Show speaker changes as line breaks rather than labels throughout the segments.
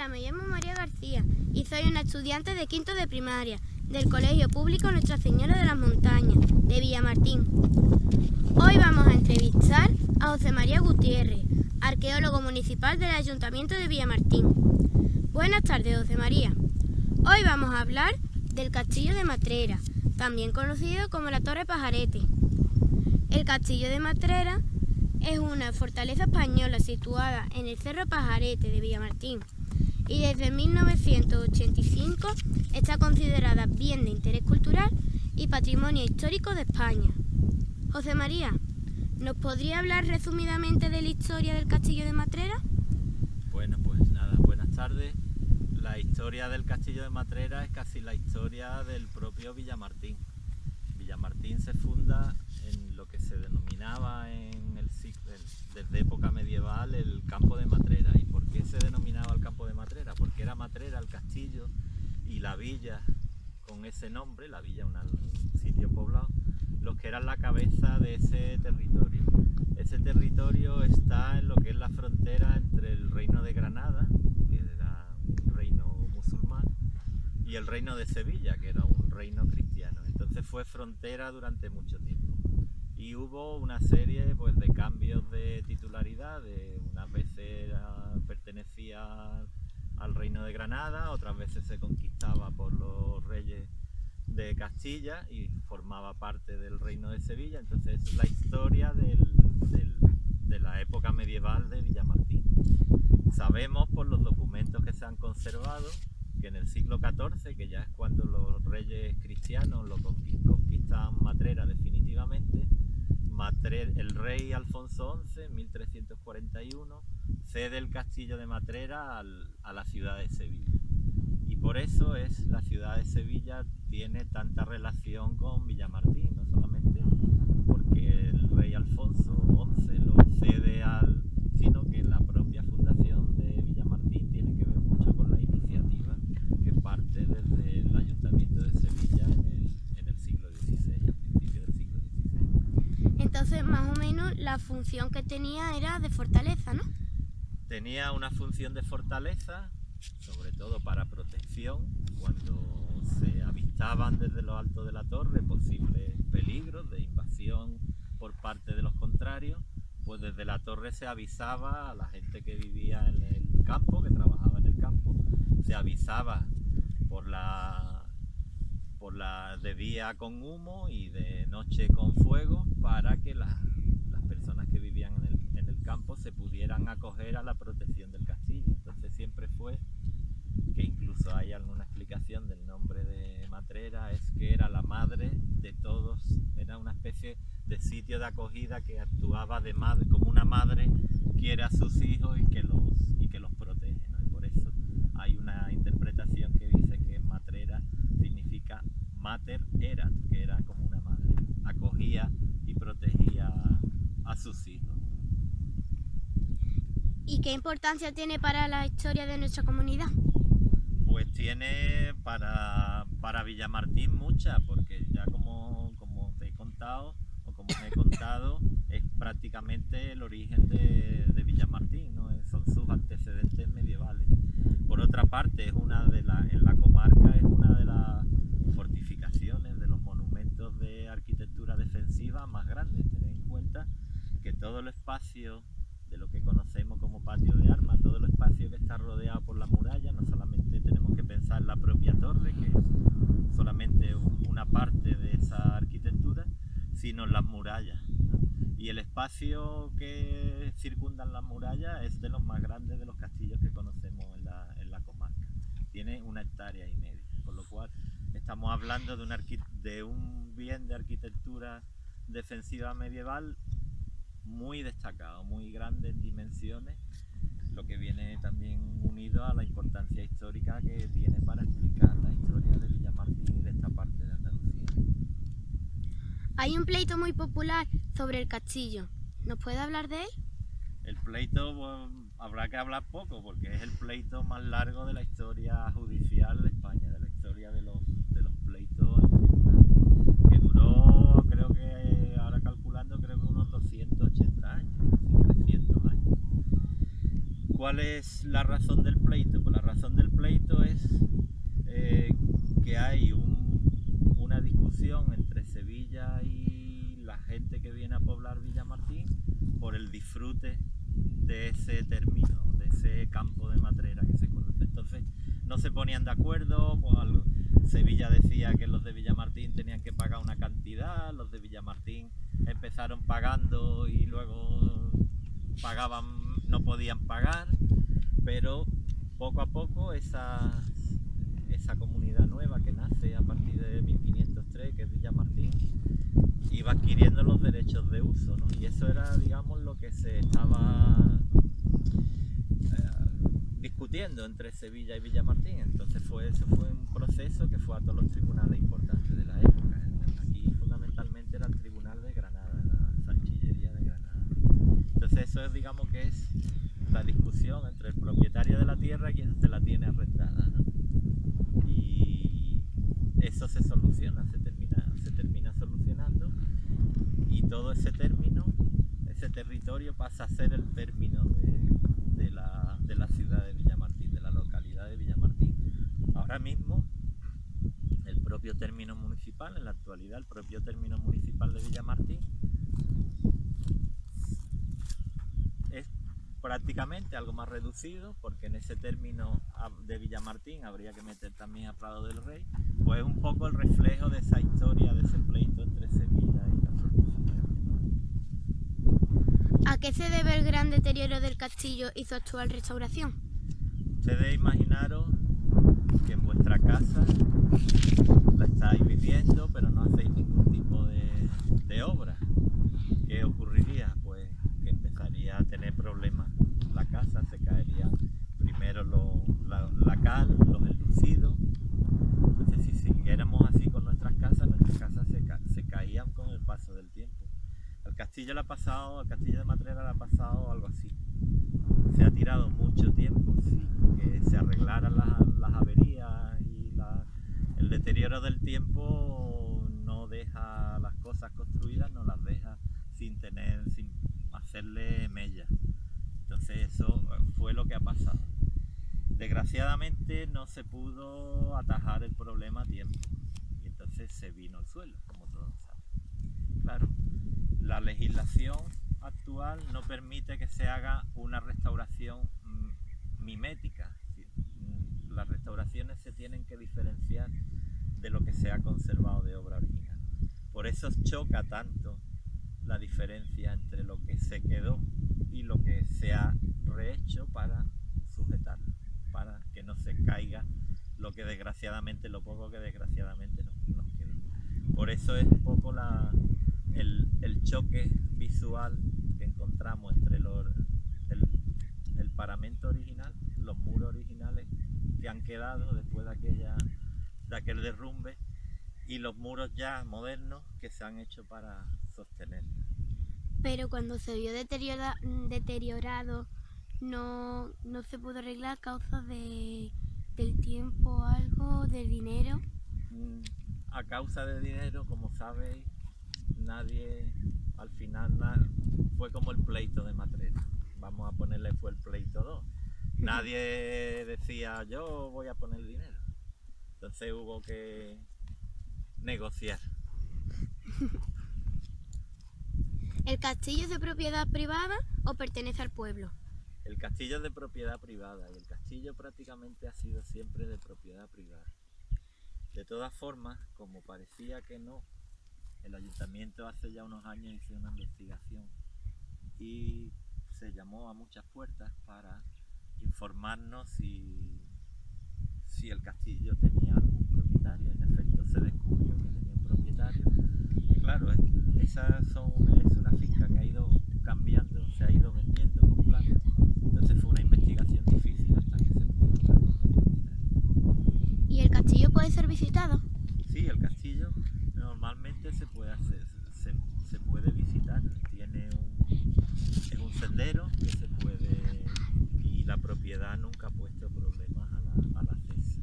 Hola, me llamo María García y soy una estudiante de quinto de primaria del Colegio Público Nuestra Señora de las Montañas de Villamartín. Hoy vamos a entrevistar a José María Gutiérrez, arqueólogo municipal del Ayuntamiento de Villamartín. Buenas tardes, José María. Hoy vamos a hablar del Castillo de Matrera, también conocido como la Torre Pajarete. El Castillo de Matrera es una fortaleza española situada en el Cerro Pajarete de Villamartín y desde 1985 está considerada bien de interés cultural y patrimonio histórico de España. José María, ¿nos podría hablar resumidamente de la historia del Castillo de Matrera?
Bueno, pues nada, buenas tardes. La historia del Castillo de Matrera es casi la historia del propio Villamartín. Villamartín se funda en lo que se denominaba desde época medieval el campo de Matrera. ¿Y por qué se denominaba el campo de Matrera? Porque era Matrera el castillo y la villa con ese nombre, la villa un sitio poblado, los que eran la cabeza de ese territorio. Ese territorio está en lo que es la frontera entre el reino de Granada, que era un reino musulmán, y el reino de Sevilla, que era un reino cristiano. Entonces fue frontera durante mucho tiempo. Y hubo una serie de cambios de titularidad, unas veces pertenecía al reino de Granada, otras veces se conquistaba por los reyes de Castilla y formaba parte del reino de Sevilla. Entonces es la historia de la época medieval de Villamartín. Sabemos por los documentos que se han conservado que en el siglo XIV, que ya es cuando los reyes cristianos lo conquistan Matrera definitivamente, el rey Alfonso XI, en 1341, cede el castillo de Matrera a la ciudad de Sevilla. Y por eso la ciudad de Sevilla tiene tanta relación con Villamartín, no solamente porque el rey Alfonso XI lo cede sino que la propia fundación de Villamartín tiene que ver mucho con la iniciativa que parte desde el Ayuntamiento de Sevilla en el siglo XVI, a principios del siglo XVI.
Entonces, más o menos, la función que tenía era de fortaleza, ¿no?
Tenía una función de fortaleza, sobre todo para protección, cuando se avistaban desde lo alto de la torre posibles peligros de invasión por parte de los contrarios, pues desde la torre se avisaba a la gente que vivía en el campo, que trabajaba en el campo, se avisaba de día con humo y de noche con fuego para que las personas que vivían en el campo se pudieran acoger a la protección del castillo. Entonces siempre fue, que incluso hay alguna explicación del nombre de Matrera, es que era la madre de todos, era una especie de sitio de acogida que actuaba de madre, como una madre quiere a sus hijos y que los protege, ¿no? Y por eso hay una interpretación que dice que Matrera significa mater erat, que era como una madre, acogía y protegía a sus hijos.
¿Y qué importancia tiene para la historia de nuestra comunidad?
Pues tiene para Villamartín mucha, porque ya como te he contado, o como os he contado, es prácticamente el origen de Villamartín, ¿no? Son sus antecedentes medievales. Por otra parte, en la comarca es una de las fortificaciones, de los monumentos de arquitectura defensiva más grandes. Tened en cuenta que todo el espacio de lo que conocemos como patio de armas, todo el espacio que está rodeado por la muralla, no solamente tenemos que pensar en la propia torre, que es solamente una parte de esa arquitectura, sino en las murallas, ¿no? Y el espacio que circunda las murallas es de los más grandes de los castillos que conocemos en la comarca. Tiene 1,5 hectáreas, con lo cual estamos hablando de un bien de arquitectura defensiva medieval muy destacado, muy grande en dimensiones, lo que viene también unido a la importancia histórica que tiene para explicar la historia de Villamartín y de esta parte de Andalucía.
Hay un pleito muy popular sobre el castillo. ¿Nos puede hablar de él?
El pleito, habrá que hablar poco, porque es el pleito más largo de la historia judicial de España, de la historia de los pleitos en tribunales, que duró, creo que, ahora calculando, creo que unos 280 años, 300 años. ¿Cuál es la razón del pleito? Pues la razón del pleito es que hay una discusión entre Sevilla y la gente que viene a poblar Villamartín por el disfrute de ese término, de ese campo de Matrera que se conoce. Entonces no se ponían de acuerdo, Sevilla decía que los de Villamartín tenían que pagar una cantidad, los de Villamartín empezaron pagando y luego pagaban, no podían pagar, pero poco a poco esa comunidad nueva que nace a partir de 1503, que es Villamartín, iba adquiriendo los derechos de uso, ¿no? Y eso era, digamos, lo que se estaba discutiendo entre Sevilla y Villamartín. Entonces eso fue un proceso que fue a todos los tribunales importantes de la época. Aquí fundamentalmente era el tribunal de Granada, la Salchillería de Granada. Entonces eso es, digamos, que es la discusión entre el propietario de la tierra y quien se la tiene arrendada, ¿no? Y eso se soluciona, se termina solucionando, y todo ese territorio pasa a ser el término de la ciudad de Villamartín, de la localidad de Villamartín. Ahora mismo el propio término municipal, en la actualidad el propio término municipal de Villamartín es prácticamente algo más reducido, porque en ese término de Villamartín habría que meter también a Prado del Rey, pues es un poco el reflejo de esa historia, de ese pleito entre Sevilla y la provincia de Villamartín.
¿A qué se debe el gran deterioro del castillo y su actual restauración?
Ustedes imaginaros que en vuestra casa la estáis viviendo, pero no hacéis ningún tipo de obra. ¿Qué ocurriría? Pues que empezaría a tener problemas la casa, se caería primero la cal, los enlucidos. Entonces, si siguiéramos así con nuestras casas se caían con el paso del tiempo. Al castillo de Matrera le ha pasado algo así. Se ha tirado mucho tiempo sin que se arreglaran las averías, y el deterioro del tiempo no deja las cosas construidas, no las deja sin hacerle mella. Entonces eso fue lo que ha pasado. Desgraciadamente no se pudo atajar el problema a tiempo, y entonces se vino al suelo, como todos saben. Claro, la legislación actual no permite que se haga una restauración mimética. Las restauraciones se tienen que diferenciar de lo que se ha conservado de obra original. Por eso choca tanto la diferencia entre lo que se quedó y lo que se ha rehecho para sujetarlo, para que no se caiga lo poco que desgraciadamente nos quedó. Por eso es un poco el choque visual que encontramos entre el paramento original, los muros originales que han quedado después de aquel derrumbe, y los muros ya modernos que se han hecho para sostenerla.
Pero cuando se vio deteriorado, no se pudo arreglar a causa del tiempo, algo, del dinero.
A causa del dinero, como sabéis, al final fue como el pleito de Matrera. Vamos a ponerle, fue el pleito 2. Nadie decía yo voy a poner dinero. Entonces hubo que negociar.
¿El castillo es de propiedad privada o pertenece al pueblo?
El castillo es de propiedad privada, y el castillo prácticamente ha sido siempre de propiedad privada. De todas formas, como parecía que no, el ayuntamiento hace ya unos años hizo una investigación y se llamó a muchas puertas para informarnos si el castillo tenía algún propietario. En efecto, se descubrió que tenía un propietario. Y claro, es una finca que ha ido cambiando, se ha ido vendiendo, comprando. Entonces fue una investigación difícil hasta que se pudo dar con el propietario.
¿Y el castillo puede ser visitado?
Sí, el castillo normalmente se puede visitar. Es un sendero que se puede, y la propiedad nunca ha puesto problemas al acceso.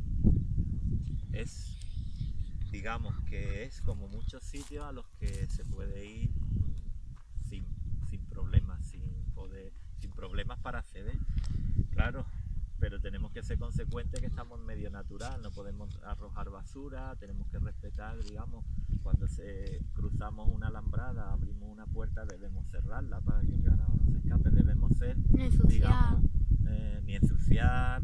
Digamos que es como muchos sitios a los que se puede ir sin problemas, sin problemas para acceder. Claro, pero tenemos que ser consecuentes que estamos en medio natural, no podemos arrojar basura, tenemos que respetar, digamos, cuando cruzamos una alambrada, abrimos una puerta, debemos cerrarla para que el ganado no se escape, debemos ser,
No ensuciar.
digamos, ni ensuciar,